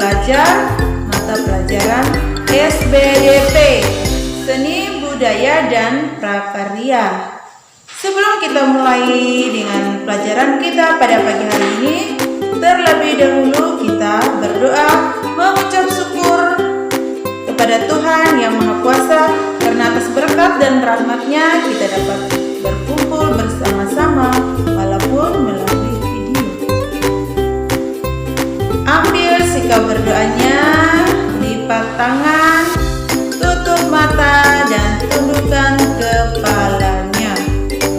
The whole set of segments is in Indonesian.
belajar mata pelajaran SBDP, Seni Budaya dan Prakarya. Sebelum kita mulai dengan pelajaran kita pada pagi hari ini, terlebih dahulu kita berdoa mengucap syukur kepada Tuhan Yang Maha Kuasa karena atas berkat dan rahmat-Nya kita dapat berkumpul bersama-sama walaupun melalui video. Ambil sikap berdoanya, lipat tangan, tutup mata dan tundukkan kepalanya.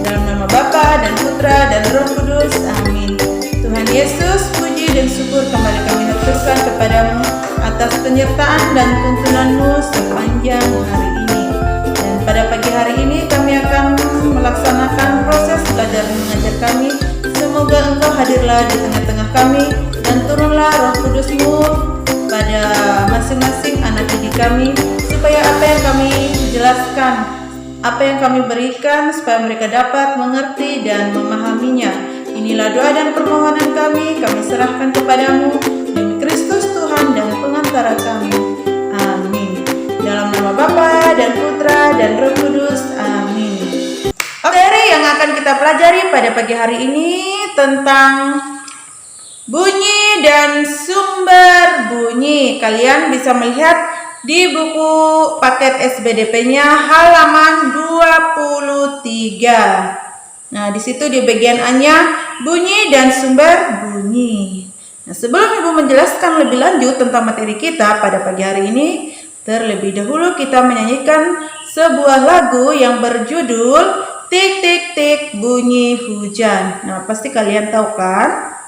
Dalam nama Bapa dan Putra dan Roh Kudus, amin. Tuhan Yesus, puji dan syukur kembali kami haturkan kepadamu atas penyertaan dan tuntunanmu sepanjang hari ini. Dan pada pagi hari ini kami akan melaksanakan proses belajar mengajar kami. Semoga Engkau hadirlah di tengah-tengah kami dan turunlah Roh Kudus-Mu pada masing-masing anak didik kami, supaya apa yang kami jelaskan, apa yang kami berikan, supaya mereka dapat mengerti dan memahaminya. Inilah doa dan permohonan kami serahkan kepadamu demi Kristus Tuhan dan pengantara kami. Amin. Dalam nama Bapa dan Putra dan Roh Kudus. Amin. Materi yang akan kita pelajari pada pagi hari ini tentang bunyi dan sumber bunyi. Kalian bisa melihat di buku paket SBDP-nya halaman 23. Nah, di situ di bagian A-nya bunyi dan sumber bunyi. Nah, sebelum Ibu menjelaskan lebih lanjut tentang materi kita pada pagi hari ini, terlebih dahulu kita menyanyikan sebuah lagu yang berjudul Tik Tik Tik Bunyi Hujan. Nah, pasti kalian tahu kan?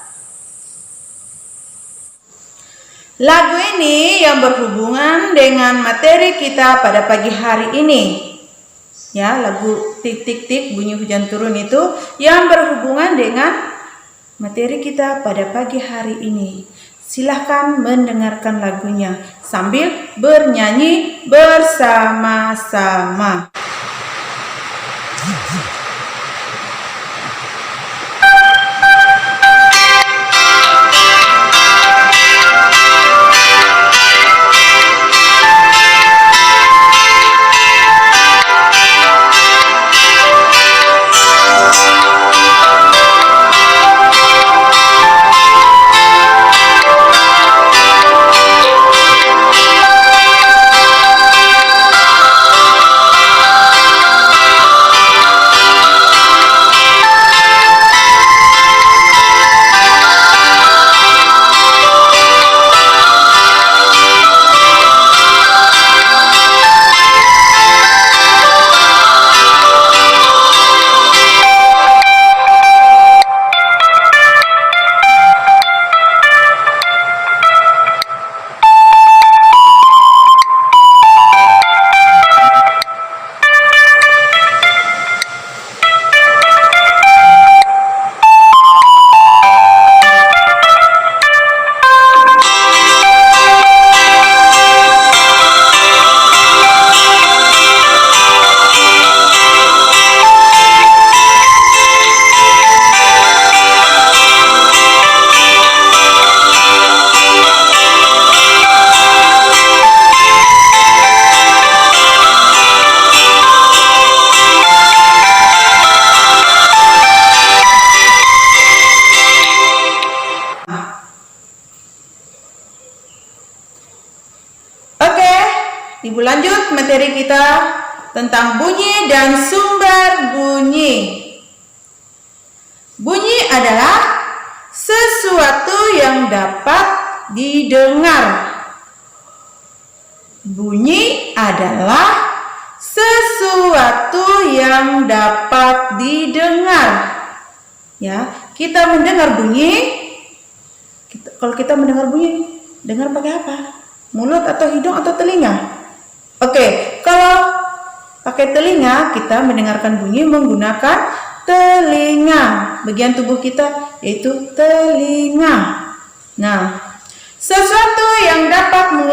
Lagu ini yang berhubungan dengan materi kita pada pagi hari ini. Ya, lagu Tik Tik Tik Bunyi Hujan Turun itu yang berhubungan dengan materi kita pada pagi hari ini. Silahkan mendengarkan lagunya sambil bernyanyi bersama-sama. Ibu lanjut materi kita tentang bunyi dan sumber bunyi. Bunyi adalah sesuatu yang dapat didengar. Bunyi adalah sesuatu yang dapat didengar. Ya, kita mendengar bunyi. Kalau kita mendengar bunyi, dengar pakai apa? Mulut atau hidung atau telinga? Oke, kalau pakai telinga, kita mendengarkan bunyi menggunakan telinga. Bagian tubuh kita yaitu telinga. Nah, sesuatu yang dapat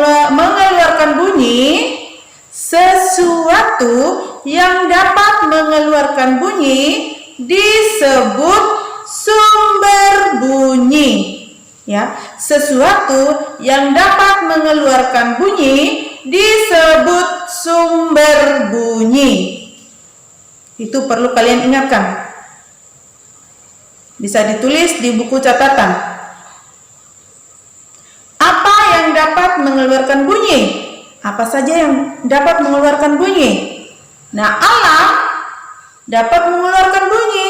mengeluarkan bunyi, disebut sumber bunyi. Ya, sesuatu yang dapat mengeluarkan bunyi disebut sumber bunyi. Itu perlu kalian ingatkan. Bisa ditulis di buku catatan. Apa yang dapat mengeluarkan bunyi? Apa saja yang dapat mengeluarkan bunyi? Nah, alam dapat mengeluarkan bunyi.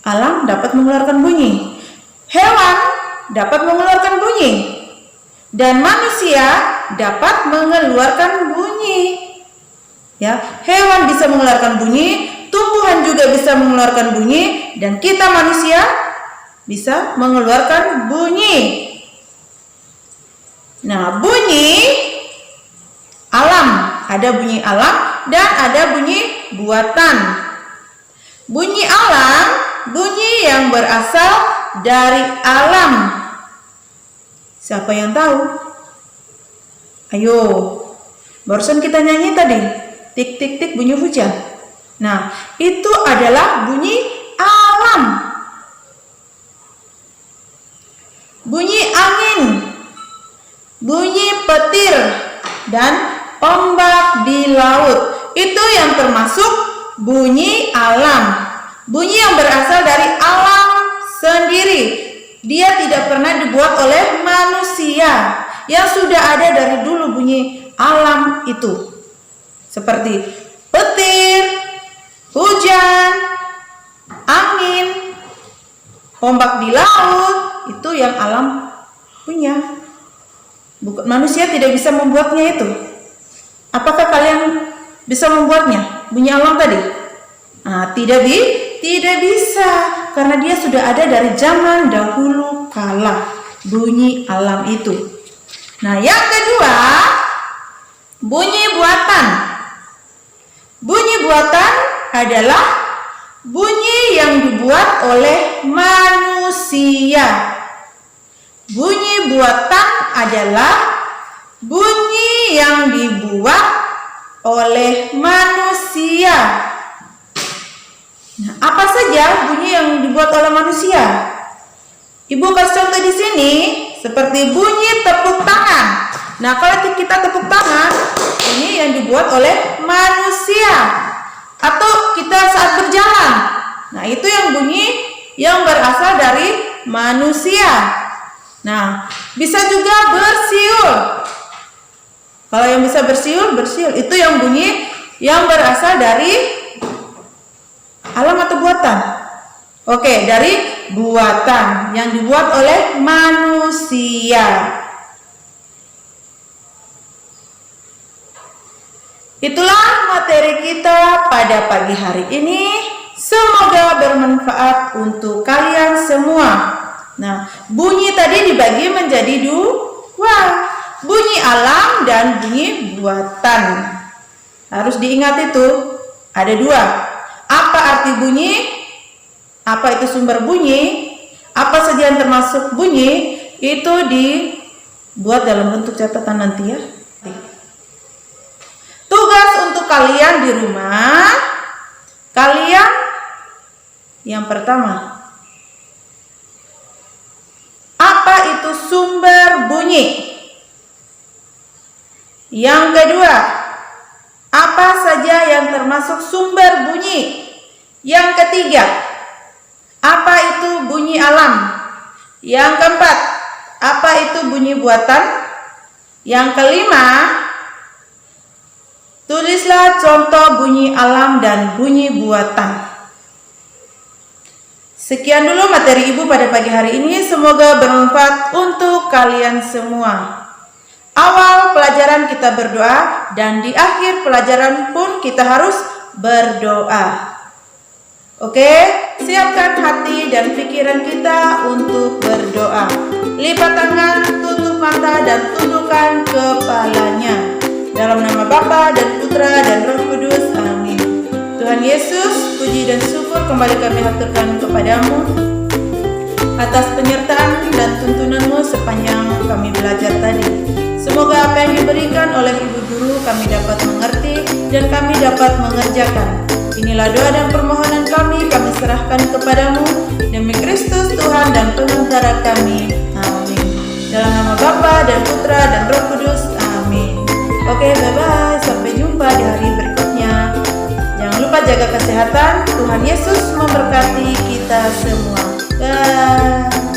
Alam dapat mengeluarkan bunyi. Hewan dapat mengeluarkan bunyi. Dan manusia dapat mengeluarkan bunyi. Ya, hewan bisa mengeluarkan bunyi, tumbuhan juga bisa mengeluarkan bunyi, dan kita manusia bisa mengeluarkan bunyi. Nah, bunyi alam, ada bunyi alam dan ada bunyi buatan. Bunyi alam, bunyi yang berasal dari alam. Siapa yang tahu? Ayo, barusan kita nyanyi tadi, tik tik tik bunyi hujan. Nah, itu adalah bunyi alam. Bunyi angin, bunyi petir, dan ombak di laut. Itu yang termasuk bunyi alam. Bunyi yang berasal dari alam sendiri. Dia tidak pernah dibuat oleh manusia. Yang sudah ada dari dulu bunyi alam itu. Seperti petir, hujan, angin, ombak di laut. Itu yang alam punya. Bukan, manusia tidak bisa membuatnya itu. Apakah kalian bisa membuatnya? Bunyi alam tadi? Nah, tidak bisa, karena dia sudah ada dari zaman dahulu kala, bunyi alam itu. Nah, yang kedua, bunyi buatan. Bunyi buatan adalah bunyi yang dibuat oleh manusia. Bunyi buatan adalah bunyi yang dibuat oleh manusia. Nah, apa saja bunyi yang dibuat oleh manusia? Ibu kasih contoh di sini, seperti bunyi tepuk tangan. Nah, kalau kita tepuk tangan, ini yang dibuat oleh manusia. Atau kita saat berjalan. Nah, itu yang bunyi yang berasal dari manusia. Nah, bisa juga bersiul. Kalau yang bisa bersiul, itu yang bunyi yang berasal dari alam atau buatan? Oke, dari buatan yang dibuat oleh manusia. Itulah materi kita pada pagi hari ini. Semoga bermanfaat untuk kalian semua. Nah, bunyi tadi dibagi menjadi dua, bunyi alam dan bunyi buatan. Harus diingat itu, ada dua. Apa arti bunyi? Apa itu sumber bunyi? Apa saja yang termasuk bunyi? Itu dibuat dalam bentuk catatan nanti ya. Tugas untuk kalian di rumah, kalian yang pertama, apa itu sumber bunyi? Yang kedua, apa saja yang termasuk sumber bunyi? Yang ketiga, apa itu bunyi alam? Yang keempat, apa itu bunyi buatan? Yang kelima, tulislah contoh bunyi alam dan bunyi buatan. Sekian dulu materi Ibu pada pagi hari ini. Semoga bermanfaat untuk kalian semua. Awal pelajaran kita berdoa dan di akhir pelajaran pun kita harus berdoa. Oke, siapkan hati dan pikiran kita untuk berdoa. Lipat tangan, tutup mata dan tundukkan kepalanya. Dalam nama Bapa dan Putra dan Roh Kudus. Amin. Tuhan Yesus, puji dan syukur kembali kami haturkan kepadamu atas penyertaan dan tuntunanmu sepanjang kami belajar tadi. Semoga apa yang diberikan oleh Ibu Guru kami dapat mengerti dan kami dapat mengerjakan. Inilah doa dan permohonan kami serahkan kepadamu. Demi Kristus Tuhan dan Pengantara kami. Amin. Dalam nama Bapa dan Putra dan Roh Kudus. Amin. Oke, bye-bye. Sampai jumpa di hari berikutnya. Jangan lupa jaga kesehatan. Tuhan Yesus memberkati kita semua. Bye.